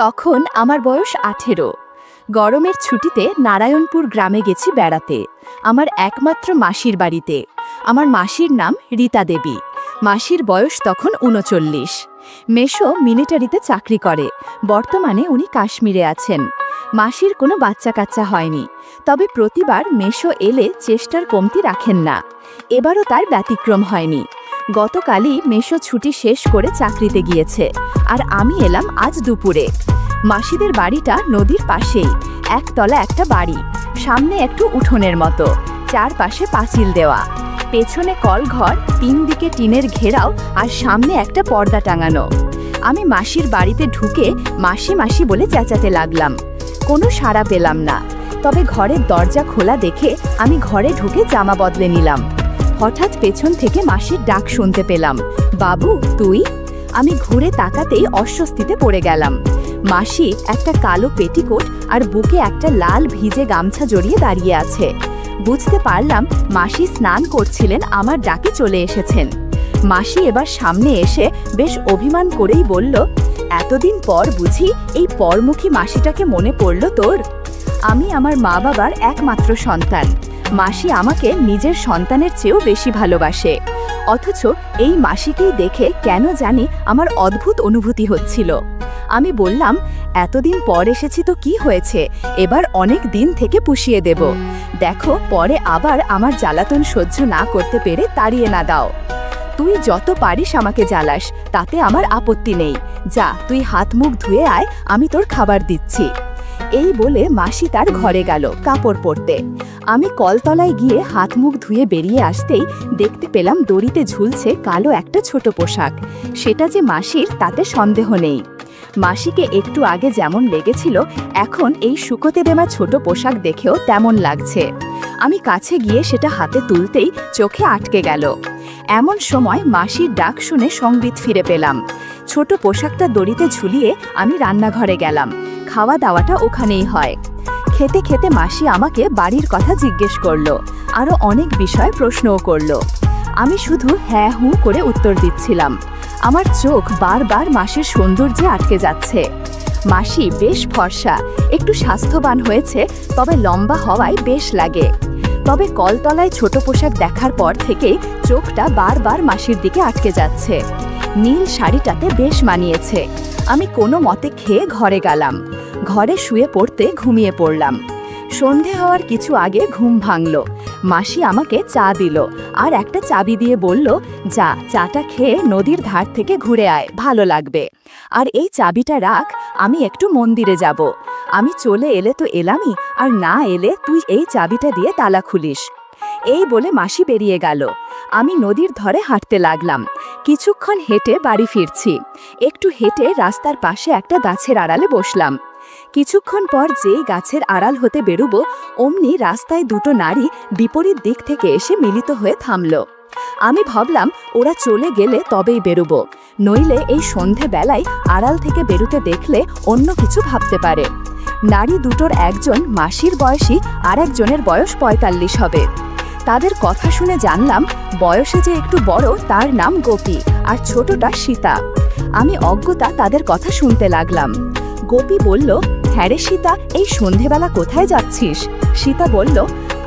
তখন আমার বয়স 18। গরমের ছুটিতে নারায়ণপুর গ্রামে গেছি বেড়াতে, আমার একমাত্র মাসির বাড়িতে। আমার মাসির নাম রীতা দেবী। মাসির বয়স তখন 39। মেশো মিলিটারিতে চাকরি করে, বর্তমানে উনি কাশ্মীরে আছেন। মাসির কোনো বাচ্চা কাচ্চা হয়নি, তবে প্রতিবার মেশো এলে চেষ্টার কমতি রাখেন না। এবারও তার ব্যতিক্রম হয়নি। গতকালই মেশো ছুটি শেষ করে চাকরিতে গিয়েছে, আর আমি এলাম আজ দুপুরে। মাসিদের বাড়িটা নদীর পাশেই, একতলা একটা বাড়ি, সামনে একটু উঠোনের মতো, চারপাশে পাঁচিল দেওয়া, পেছনে কলঘর, 3 দিকে টিনের ঘেরাও, আর সামনে একটা পর্দা টাঙানো। আমি মাসির বাড়িতে ঢুকে মাসি মাসি বলে চেঁচাতে লাগলাম। কোনো সাড়া পেলাম না, তবে ঘরের দরজা খোলা দেখে আমি ঘরে ঢুকে জামা বদলে নিলাম। হঠাৎ পেছন থেকে মাসির ডাক শুনতে পেলাম, বাবু তুই? আমি ঘুরে তাকাতেই অস্বস্তিতে পড়ে গেলাম। মাসি একটা কালো পেটিকোট আর বুকে একটা লাল ভিজে গামছা জড়িয়ে দাঁড়িয়ে আছে। বুঝতে পারলাম মাসি স্নান করছিলেন, আমার ডাকে চলে এসেছেন। মাসি এবার সামনে এসে বেশ অভিমান করেই বলল, এতদিন পর বুঝি এই পরমুখী মাসিটাকে মনে পড়ল তোর? আমি আমার মা বাবার একমাত্র সন্তান। মাসি আমাকে নিজের সন্তানের চেয়েও বেশি ভালোবাসে, অথচ এই মাসিকেই দেখে কেন জানি আমার অদ্ভুত অনুভূতি হচ্ছিল। আমি বললাম, এতদিন পর এসেছি তো কি হয়েছে, এবার অনেক দিন থেকে পুষিয়ে দেব। দেখো পরে আবার আমার জ্বালাতন সহ্য না করতে পেরে তাড়িয়ে না দাও। তুই যত পারিস আমাকে জ্বালাস, তাতে আমার আপত্তি নেই। যা তুই হাত মুখ ধুয়ে আয়, আমি তোর খাবার দিচ্ছি। এই বলে মাসি তার ঘরে গেল কাপড় পরতে। আমি কলতলায় গিয়ে হাত মুখ ধুয়ে বেরিয়ে আসতেই দেখতে পেলাম দড়িতে ঝুলছে কালো একটা ছোট পোশাক। সেটা যে মাসির তাতে সন্দেহ নেই। মাসিকে একটু আগে যেমন লেগেছিল, এখন এই শুকোতে দেওয়া ছোট পোশাক দেখেও তেমন লাগছে। আমি কাছে গিয়ে সেটা হাতে তুলতেই চোখে আটকে গেল। এমন সময় মাসির ডাক শুনে সংবিত ফিরে পেলাম। ছোট পোশাকটা দড়িতে ঝুলিয়ে আমি রান্নাঘরে গেলাম। খাওয়া দাওয়াটা ওখানেই হয়। খেতে খেতে মাসি আমাকে বাড়ির কথা জিজ্ঞেস করলো, আরও অনেক বিষয় প্রশ্নও করলো। আমি শুধু হ্যাঁ হুঁ করে উত্তর দিচ্ছিলাম। আমার চোখ বারবার মাসির সৌন্দর্যে আটকে যাচ্ছে। মাসি বেশ ফর্সা, একটু স্বাস্থ্যবান হয়েছে, তবে লম্বা হওয়ায় বেশ লাগে। তবে কলতলায় ছোট পোশাক দেখার পর থেকেই চোখটা বারবার মাসির দিকে আটকে যাচ্ছে। নীল শাড়িটাতে বেশ মানিয়েছে। আমি কোনো মতে খেয়ে ঘরে গেলাম। ঘরে শুয়ে পড়তে ঘুমিয়ে পড়লাম। সন্ধে হওয়ার কিছু আগে ঘুম ভাঙল। মাসি আমাকে চা দিল আর একটা চাবি দিয়ে বলল, যা চাটা খেয়ে নদীর ধার থেকে ঘুরে আয়, ভালো লাগবে। আর এই চাবিটা রাখ, আমি একটু মন্দিরে যাব। আমি চলে এলে তো এলামই, আর না এলে তুই এই চাবিটা দিয়ে তালা খুলিস। এই বলে মাসি বেরিয়ে গেল। আমি নদীর ধারে হাঁটতে লাগলাম। কিছুক্ষণ হেঁটে বাড়ি ফিরছি। একটু হেঁটে রাস্তার পাশে একটা গাছের আড়ালে বসলাম। কিছুক্ষণ পর যেই গাছের আড়াল হতে বেরোবো, অমনি রাস্তায় দুটো নারী বিপরীত দিক থেকে এসে মিলিত হয়ে থামল। আমি ভাবলাম ওরা চলে গেলে তবেই বেরোবো, নইলে এই সন্ধেবেলায় আড়াল থেকে বেরোতে দেখলে অন্য কিছু ভাবতে পারে। নারী দুটোর একজন মাসির বয়সী, আর একজনের বয়স 45 হবে। তাদের কথা শুনে জানলাম বয়সে যে একটু বড় তার নাম গোপী, আর ছোটটা সীতা। আমি অজ্ঞতা তাদের কথা শুনতে লাগলাম। গোপী বলল, হ্যাঁ রে সীতা, এই সন্ধেবেলা কোথায় যাচ্ছিস? সীতা বলল,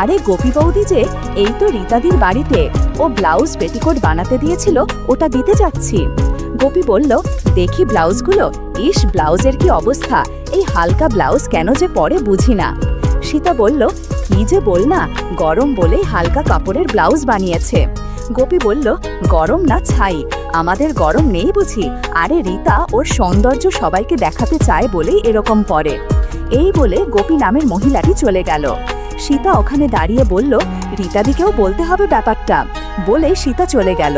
আরে গোপী বৌদি যে, এই তো রীতাদির বাড়িতে, ও ব্লাউজ পেটিকোট বানাতে দিয়েছিল, ওটা দিতে যাচ্ছি। গোপী বলল, দেখি ব্লাউজগুলো, ইস ব্লাউজের কি অবস্থা, এই হালকা ব্লাউজ কেন যে পরে বুঝি না। সীতা বলল, কি যে বল না, গরম বলেই হালকা কাপড়ের ব্লাউজ বানিয়েছে। গোপী বলল, গরম না ছাই, আমাদের গরম নেই বুঝি? আরে রীতা ওর সৌন্দর্য সবাইকে দেখাতে চায় বলেই এরকম পরে। এই বলে গোপী নামের মহিলাটি চলে গেল। সীতা ওখানে দাঁড়িয়ে বলল, রীতাদিকেও বলতে হবে ব্যাপারটা, বলে সীতা চলে গেল।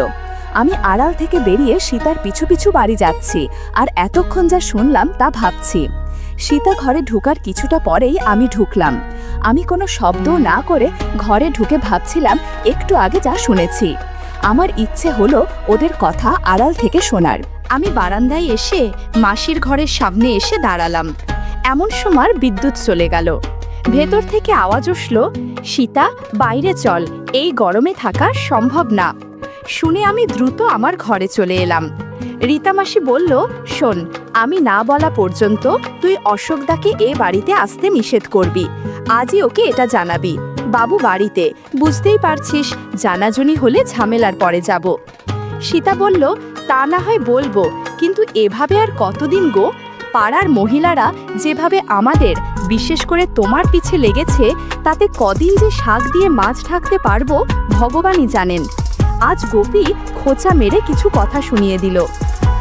আমি আড়াল থেকে বেরিয়ে সীতার পিছু পিছু বাড়ি যাচ্ছি, আর এতক্ষণ যা শুনলাম তা ভাবছি। সীতা ঘরে ঢুকার কিছুটা পরেই আমি ঢুকলাম। আমি কোনো শব্দ না করে ঘরে ঢুকে ভাবছিলাম একটু আগে যা শুনেছি। আমার ইচ্ছে হলো ওদের কথা আড়াল থেকে শোনার। আমি বারান্দায় এসে মাসির ঘরের সামনে এসে দাঁড়ালাম। এমন সময় বিদ্যুৎ চলে গেল। ভেতর থেকে আওয়াজ উঠল, সীতা বাইরে চল, এই গরমে থাকা সম্ভব না। শুনে আমি দ্রুত আমার ঘরে চলে এলাম। রীতা মাসি বলল, শোন, আমি না বলা পর্যন্ত তুই অশোকদাকে এ বাড়িতে আসতে নিষেধ করবি। আজই ওকে এটা জানাবি। বাবু বাড়িতে, বুঝতেই পারছিস, জানাজনি হলে ঝামেলার পরে যাব। সীতা বলল, তা না হয় বলবো, কিন্তু এভাবে আর কতদিন গো? পাড়ার মহিলারা যেভাবে আমাদের, বিশেষ করে তোমার পিছে লেগেছে, তাতে কদিন যে শাক দিয়ে মাছ ঢাকতে পারবো ভগবানই জানেন। আজ গোপী খোঁচা মেরে কিছু কথা শুনিয়ে দিল।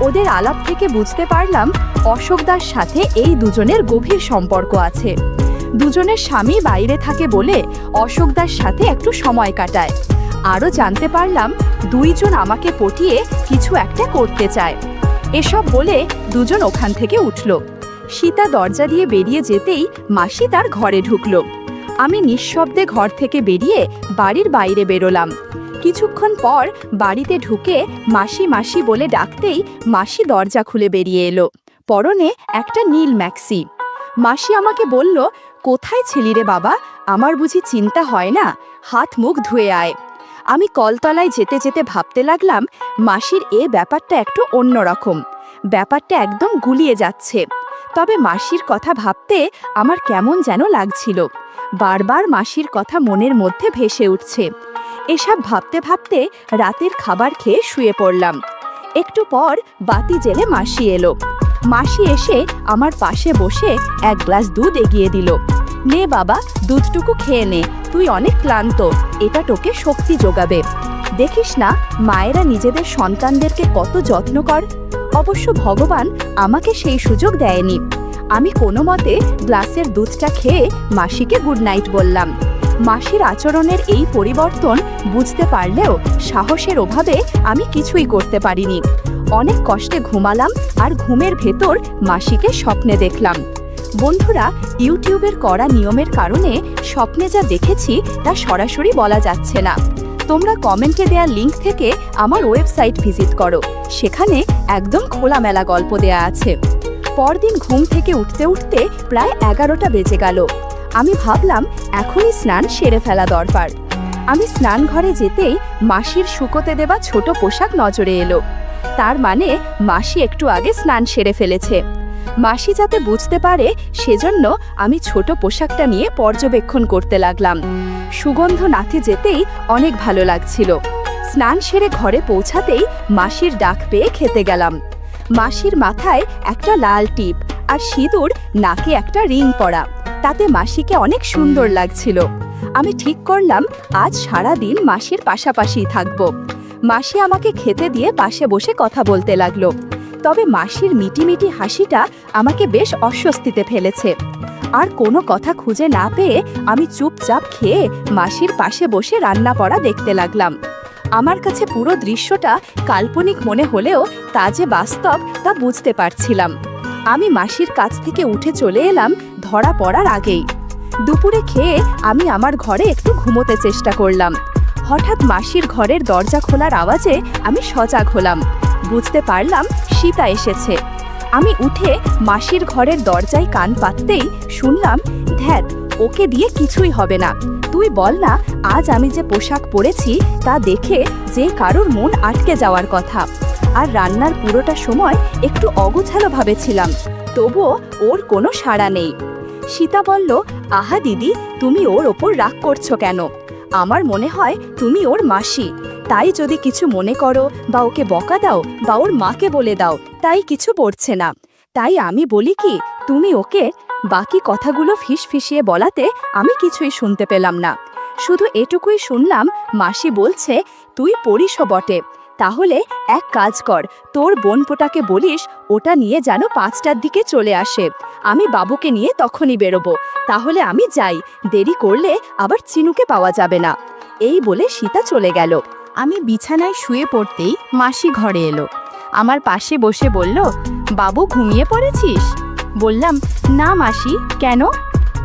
ওদের আলাপ থেকে বুঝতে পারলাম অশোকদার সাথে এই দুজনের গভীর সম্পর্ক আছে। দুজনের স্বামী বাইরে থাকে বলে অশোকদার সাথে একটু সময় কাটায়। আরও জানতে পারলাম দুইজন আমাকে পটিয়ে কিছু একটা করতে চায়। এসব বলে দুজন ওখান থেকে উঠল। সীতা দরজা দিয়ে বেরিয়ে যেতেই মাসি তার ঘরে ঢুকল। আমি নিঃশব্দে ঘর থেকে বেরিয়ে বাড়ির বাইরে বেরোলাম। কিছুক্ষণ পর বাড়িতে ঢুকে মাসি মাসি বলে ডাকতেই মাসি দরজা খুলে বেরিয়ে এলো। পরনে একটা নীল ম্যাক্সি। মাসি আমাকে বলল, কোথায় ছিলি রে বাবা? আমার বুঝি চিন্তা হয় না? হাত মুখ ধুয়ে আয়। আমি কলতলায় যেতে যেতে ভাবতে লাগলাম, মাসির এ ব্যাপারটা একটু অন্যরকম। ব্যাপারটা একদম গুলিয়ে যাচ্ছে। তবে মাসির কথা ভাবতে আমার কেমন যেন লাগছিল। বারবার মাসির কথা মনের মধ্যে ভেসে উঠছে। এসব ভাবতে ভাবতে রাতের খাবার খেয়ে শুয়ে পড়লাম। একটু পর বাতি জেলে মাসি এলো। মাসি এসে আমার পাশে বসে এক গ্লাস দুধ এগিয়ে দিল। নে বাবা, দুধটুকু খেয়ে নে, তুই অনেক ক্লান্ত, এটা তোকে শক্তি যোগাবে। দেখিস না মায়েরা নিজেদের সন্তানদেরকে কত যত্ন কর। অবশ্য ভগবান আমাকে সেই সুযোগ দেয়নি। আমি কোনো মতে গ্লাসের দুধটা খেয়ে মাসিকে গুড নাইট বললাম। মাসির আচরণের এই পরিবর্তন বুঝতে পারলেও সাহসের অভাবে আমি কিছুই করতে পারিনি। অনেক কষ্টে ঘুমালাম আর ঘুমের ভেতর মাসিকে স্বপ্নে দেখলাম। বন্ধুরা, ইউটিউবের কড়া নিয়মের কারণে স্বপ্নে যা দেখেছি তা সরাসরি বলা যাচ্ছে না। তোমরা কমেন্টে দেওয়া লিংক থেকে আমার ওয়েবসাইট ভিজিট করো, সেখানে একদম খোলামেলা গল্প দেয়া আছে। পরদিন ঘুম থেকে উঠতে উঠতে প্রায় 11টা বেজে গেল। আমি ভাবলাম এখনই স্নান সেরে ফেলা দরকার। আমি স্নান ঘরে যেতেই মাসির শুকোতে দেওয়া ছোট পোশাক নজরে এলো। তার মানে মাসি একটু আগে স্নান সেরে ফেলেছে। মাসি যাতে বুঝতে পারে সেজন্য আমি ছোট পোশাকটা নিয়ে পর্যবেক্ষণ করতে লাগলাম। সুগন্ধ নাথে যেতেই অনেক ভালো লাগছিল। স্নান সেরে ঘরে পৌঁছাতেই মাসির ডাক পেয়ে খেতে গেলাম। মাসির মাথায় একটা লাল টিপ আর সিঁদুর, নাকে একটা রিং পরা, তাতে মাসিকে অনেক সুন্দর লাগছিল। আমি ঠিক করলাম আজ সারা দিন মাসির পাশাপাশিই থাকব। মাসি আমাকে খেতে দিয়ে পাশে বসে কথা বলতে লাগলো। তবে মাসির মিটিমিটি হাসিটা আমাকে বেশ অস্বস্তিতে ফেলেছে। আর কোনো কথা খুঁজে না পেয়ে আমি চুপচাপ খেয়ে মাসির পাশে বসে রান্না করা দেখতে লাগলাম। আমার কাছে পুরো দৃশ্যটা কাল্পনিক মনে হলেও তা যে বাস্তব তা বুঝতে পারছিলাম। আমি মাসির কাছ থেকে উঠে চলে এলাম ধরা পড়ার আগেই। দুপুরে খেয়ে আমি আমার ঘরে একটু ঘুমোতে চেষ্টা করলাম। হঠাৎ মাসির ঘরের দরজা খোলার আওয়াজে আমি সজাগ হলাম। বুঝতে পারলাম সীতা এসেছে। আমি উঠে মাসির ঘরের দরজায় কান পাততেই শুনলাম, ধ্যাত, ওকে দিয়ে কিছুই হবে না। তুই বল না, আজ আমি যে পোশাক পরেছি তা দেখে যে কারোর মন আটকে যাওয়ার কথা। আর রান্নার পুরোটা সময় একটু অগোছালো ভাবে ছিলাম, তবুও ওর কোনো সাড়া নেই। সীতা বলল, আহা দিদি, তুমি ওর ওপর রাগ করছো কেন? আমার মনে হয় তুমি ওর মাসি, তাই যদি কিছু মনে করো বা ওকে বকা দাও বা ওর মাকে বলে দাও, তাই কিছু পড়ছে না। তাই আমি বলি কি, তুমি ওকে। বাকি কথাগুলো ফিসফিসিয়ে বলাতে আমি কিছুই শুনতে পেলাম না। শুধু এটুকুই শুনলাম, মাসি বলছে, তুই পড়িসও বটে, তাহলে এক কাজ কর, তোর বোনপোটাকে বলিস ওটা নিয়ে যেন 5টার দিকে চলে আসে। আমি বাবুকে নিয়ে তখনই বেরোবো। তাহলে আমি যাই, দেরি করলে আবার চিনুকে পাওয়া যাবে না। এই বলে সীতা চলে গেল। আমি বিছানায় শুয়ে পড়তেই মাসি ঘরে এলো। আমার পাশে বসে বলল, বাবু ঘুমিয়ে পড়েছিস? বললাম, না মাসি, কেন?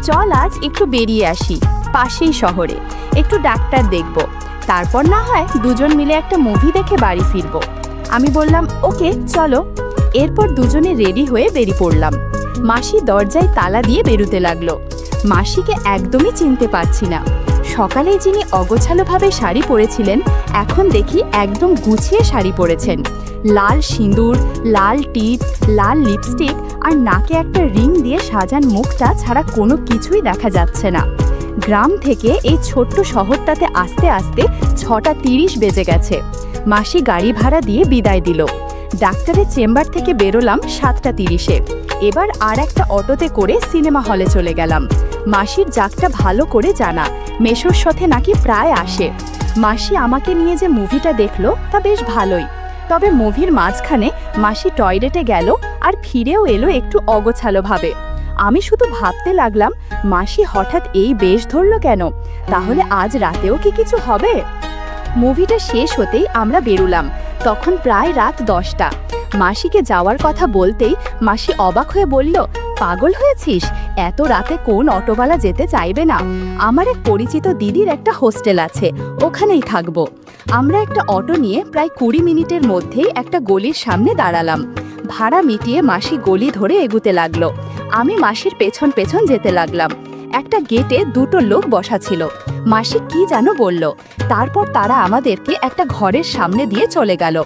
চল আজ একটু বেরিয়ে আসি, পাশেই শহরে একটু ডাক্তার দেখব, তারপর না হয় দুজন মিলে একটা মুভি দেখে বাড়ি ফিরব। আমি বললাম, ওকে চলো। এরপর দুজনে রেডি হয়ে বেরিয়ে পড়লাম। মাসি দরজায় তালা দিয়ে বেরোতে লাগলো। মাসিকে একদমই চিনতে পারছি না। সকালেই যিনি অগোছালোভাবে শাড়ি পরেছিলেন এখন দেখি একদম গুছিয়ে শাড়ি পরেছেন। লাল সিঁদুর, লাল টিপ, লাল লিপস্টিক আর নাকে একটা রিং দিয়ে সাজান মুখটা ছাড়া কোনো কিছুই দেখা যাচ্ছে না। গ্রাম থেকে এই ছোট্ট শহরটাতে আসতে আসতে 6:30 বেজে গেছে। মাসি গাড়ি ভাড়া দিয়ে বিদায় দিল। ডাক্তারের চেম্বার থেকে বেরোলাম 7:30-এ। এবার আর একটা অটোতে করে সিনেমা হলে চলে গেলাম। মাসির জাগটা ভালো করে জানা, মেশোর সাথে নাকি প্রায় আসে। মাসি আমাকে নিয়ে যে মুভিটা দেখলো তা বেশ ভালোই, তবে মুভির মাঝখানে মাসি টয়লেটে গেল আর ফিরেও এলো একটু অগোছালোভাবে। আমি শুধু ভাবতে লাগলাম, মাসি হঠাৎ এই বেশ ধরল কেন? তাহলে আজ রাতেও কি কিছু হবে? মুভিটা শেষ হতেই আমরা বেরুলাম। তখন প্রায় রাত 10টা। মাসিকে যাওয়ার কথা বলতেই মাসি অবাক হয়ে বলল, পাগল হয়েছিস? এত রাতে কোন অটোওয়ালা যেতে চাইবে না? আমার এক পরিচিত দিদির একটা হোস্টেল আছে, ওখানেই থাকবো। আমরা একটা অটো নিয়ে প্রায় 20 মিনিটের মধ্যেই একটা গলির সামনে দাঁড়ালাম। ভাড়া মিটিয়ে মাসি গলি ধরে এগুতে লাগলো। আমি মাসির পেছন পেছন যেতে লাগলাম। একটা গেটে 2টো লোক বসা ছিল। মাসি কি যেন বলল, তারপর তারা আমাদেরকে একটা ঘরের সামনে দিয়ে চলে গেল।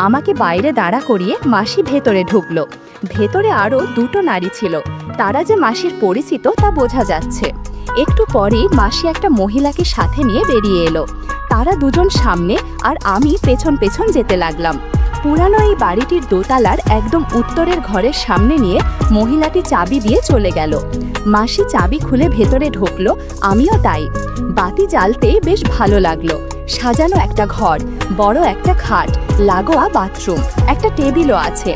আমাকে বাইরে দাঁড়া করিয়ে মাসি ভেতরে ঢুকলো। ভেতরে আরও 2টো নারী ছিল, তারা যে মাসির পরিচিত তা বোঝা যাচ্ছে। একটু পরেই মাসি একটা মহিলাকে সাথে নিয়ে বেরিয়ে এলো। তারা দুজন সামনে আর আমি পেছন পেছন যেতে লাগলাম। পুরানো এই বাড়িটির দোতলার একদম উত্তরের ঘরের সামনে নিয়ে মহিলাটি চাবি দিয়ে চলে গেল। মাসি চাবি খুলে ভেতরে ঢুকলো, আমিও তাই। বাতি জ্বালতেই বেশ ভালো লাগলো। সাজানো একটা ঘর, বড় একটা খাট, লাগোয়া বাথরুম, একটা টেবিলও আছে।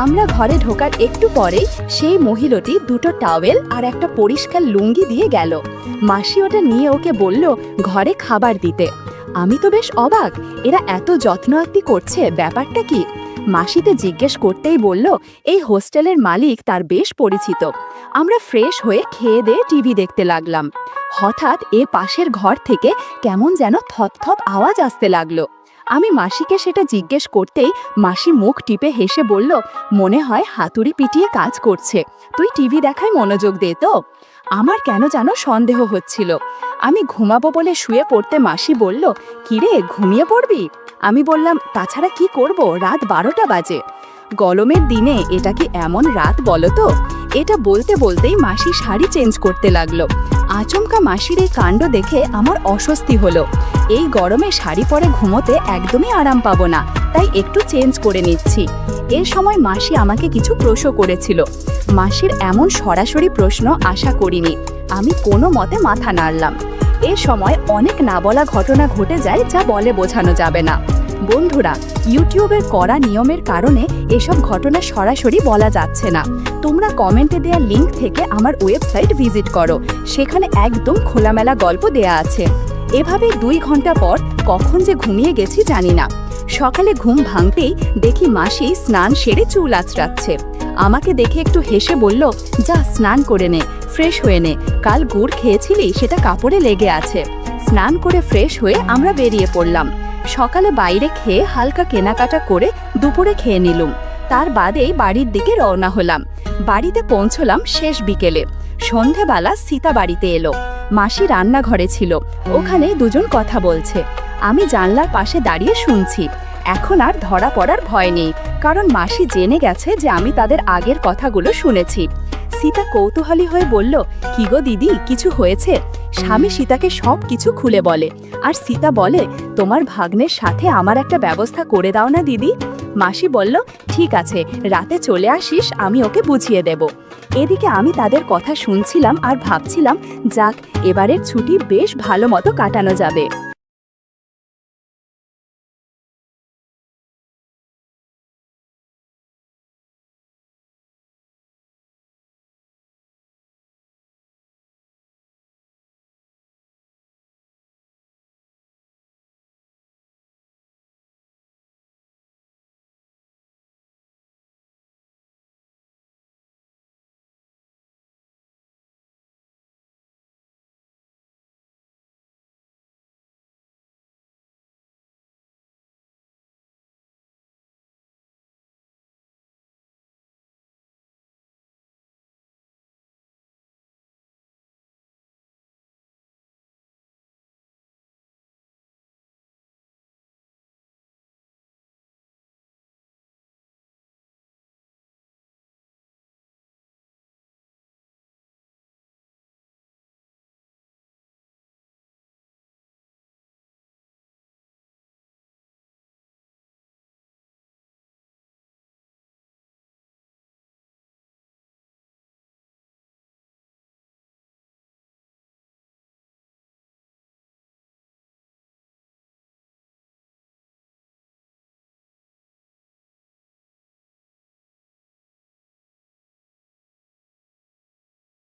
আমরা ঘরে ঢোকার একটু পরেই সেই মহিলাটি 2টো টাওয়েল আর একটা পরিষ্কার লুঙ্গি দিয়ে গেল। মাসি ওটা নিয়ে ওকে বলল ঘরে খাবার দিতে। আমি তো বেশ অবাক, এরা এত যত্ন আত্তি করছে, ব্যাপারটা কি? মাসিতে জিজ্ঞেস করতেই বলল এই হোস্টেলের মালিক তার বেশ পরিচিত। আমরা ফ্রেশ হয়ে খেয়ে দিয়ে টিভি দেখতে লাগলাম। হঠাৎ পাশের ঘর থেকে কেমন যেন থপ আওয়াজ আসতে লাগলো। আমি মাসিকে সেটা জিজ্ঞেস করতেই মাসি মুখ টিপে হেসে বলল, মনে হয় হাতুড়ি পিটিয়ে কাজ করছে, তুই টিভি দেখায় মনোযোগ দে তো। আমার কেন যেন সন্দেহ হচ্ছিল। আমি ঘুমাবো বলে শুয়ে পড়তে মাসি বলল, কিরে ঘুমিয়ে পড়বি? আমি বললাম, তাছাড়া কি করব, রাত 12টা বাজে। গরমের দিনে এটা কি এমন রাত বলো তো? এটা বলতে বলতেই মাসি শাড়ি চেঞ্জ করতে লাগলো। আচমকা মাসির এই কাণ্ড দেখে আমার অস্বস্তি হলো। এই গরমে শাড়ি পরে ঘুমোতে একদমই আরাম পাবো না, তাই একটু চেঞ্জ করে নিচ্ছি। এর সময় মাসি আমাকে কিছু প্রশ্ন করেছিল। মাসির এমন সরাসরি প্রশ্ন আশা করিনি। আমি কোনো মতে মাথা নাড়লাম। এ সময় অনেক না বলা ঘটনা ঘটে যায়, যা বলে বোঝানো যাবে না। বন্ধুরা, ইউটিউবের কড়া নিয়মের কারণে এসব ঘটনা সরাসরি বলা যাচ্ছে না। তোমরা কমেন্টে দেওয়া লিংক থেকে আমার ওয়েবসাইট ভিজিট করো, সেখানে একদম খোলামেলা গল্প দেয়া আছে। এভাবে 2 ঘন্টা পর কখন যে ঘুমিয়ে গেছি জানি না। সকালে ঘুম ভাঙতেই দেখি মাসি স্নান সেরে চুল আঁচড়াচ্ছে। আমাকে দেখে একটু হেসে বলল, যা স্নান করে নে, ফ্রেশ হয়ে নে, কাল গুড় খেয়েছিলি সেটা কাপড়ে লেগে আছে। স্নান করে ফ্রেশ হয়ে আমরা বেরিয়ে পড়লাম। সকালে বাইরে খেয়ে হালকা কেনাকাটা করে দুপুরে খেয়ে নিলুম। তার বাদেই বাড়ির দিকে রওনা হলাম। বাড়িতে পৌঁছলাম শেষ বিকেলে। সন্ধেবেলা সীতা বাড়িতে এলো। মাসি রান্নাঘরে ছিল, ওখানে দুজন কথা বলছে। আমি জানলার পাশে দাঁড়িয়ে শুনছি। এখন আর ধরা পড়ার ভয় নেই, কারণ মাসি জেনে গেছে যে আমি তাদের আগের কথাগুলো শুনেছি। সীতা কৌতূহলী হয়ে বলল, কি গো দিদি, কিছু হয়েছে? স্বামী সীতাকে সব কিছু খুলে বলে, আর সীতা বলে, তোমার ভাগ্নের সাথে আমার একটা ব্যবস্থা করে দাও না দিদি। মাসি বলল, ঠিক আছে, রাতে চলে আসিস, আমি ওকে বুঝিয়ে দেব। এদিকে আমি তাদের কথা শুনছিলাম আর ভাবছিলাম, যাক, এবারের ছুটি বেশ ভালো মতো কাটানো যাবে।